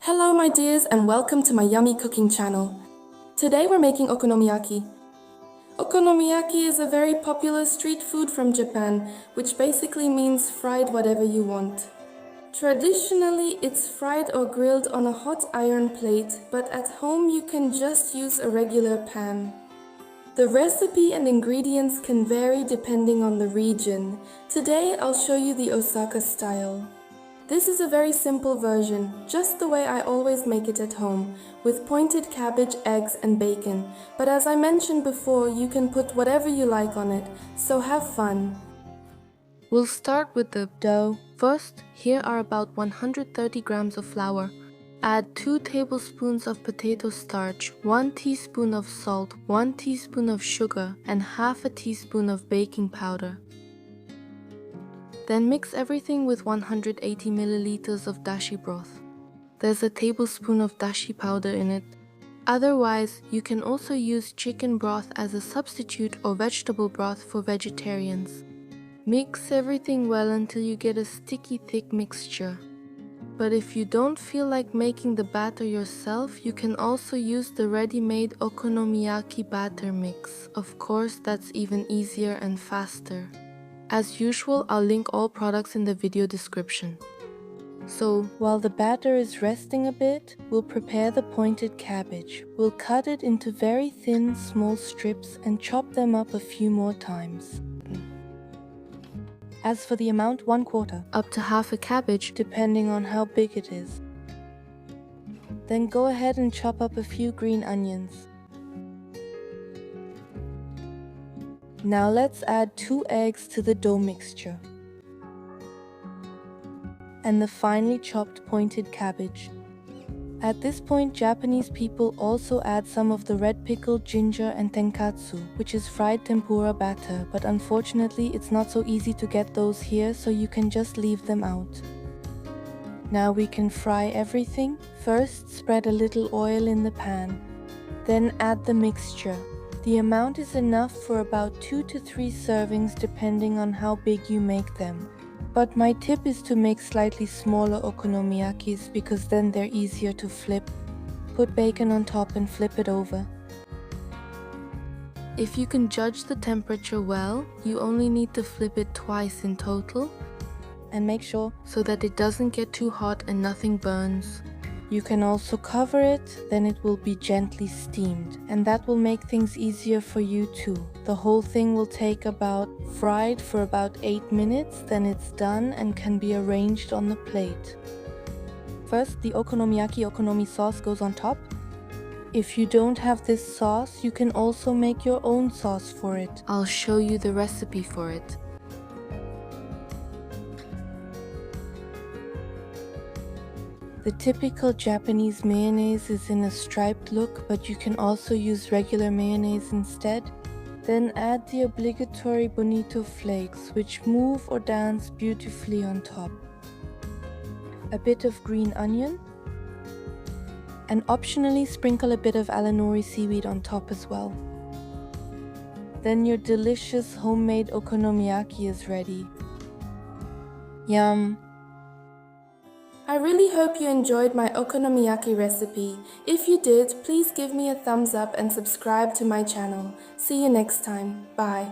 Hello my dears and welcome to my yummy cooking channel. Today we're making okonomiyaki. Okonomiyaki is a very popular street food from Japan, which basically means fried whatever you want. Traditionally, it's fried or grilled on a hot iron plate, but at home you can just use a regular pan. The recipe and ingredients can vary depending on the region. Today I'll show you the Osaka style. This is a very simple version, just the way I always make it at home, with pointed cabbage, eggs and bacon. But as I mentioned before, you can put whatever you like on it, so have fun. We'll start with the dough. First, here are about 130 grams of flour. Add 2 tablespoons of potato starch, 1 teaspoon of salt, 1 teaspoon of sugar, and half a teaspoon of baking powder. Then mix everything with 180 milliliters of dashi broth. There's a tablespoon of dashi powder in it. Otherwise, you can also use chicken broth as a substitute or vegetable broth for vegetarians. Mix everything well until you get a sticky, thick mixture. But if you don't feel like making the batter yourself, you can also use the ready-made okonomiyaki batter mix. Of course, that's even easier and faster. As usual, I'll link all products in the video description. So, while the batter is resting a bit, we'll prepare the pointed cabbage. We'll cut it into very thin, small strips and chop them up a few more times. As for the amount, 1/4, up to half a cabbage, depending on how big it is. Then go ahead and chop up a few green onions. Now let's add 2 eggs to the dough mixture and the finely chopped pointed cabbage. At this point, Japanese people also add some of the red pickled ginger and tenkatsu, which is fried tempura batter, but unfortunately it's not so easy to get those here, so you can just leave them out. Now we can fry everything. First, spread a little oil in the pan. Then add the mixture. The amount is enough for about 2 to 3 servings depending on how big you make them. But my tip is to make slightly smaller okonomiyakis because then they're easier to flip. Put bacon on top and flip it over. If you can judge the temperature well, you only need to flip it twice in total. And make sure so that it doesn't get too hot and nothing burns. You can also cover it, then it will be gently steamed, and that will make things easier for you too. The whole thing will take fried for about 8 minutes, then it's done and can be arranged on the plate. First, the okonomi sauce goes on top. If you don't have this sauce, you can also make your own sauce for it. I'll show you the recipe for it. The typical Japanese mayonnaise is in a striped look, but you can also use regular mayonnaise instead. Then add the obligatory Bonito Flakes, which move or dance beautifully on top. A bit of green onion. And optionally sprinkle a bit of alanori seaweed on top as well. Then your delicious homemade okonomiyaki is ready. Yum! I really hope you enjoyed my okonomiyaki recipe. If you did, please give me a thumbs up and subscribe to my channel. See you next time. Bye.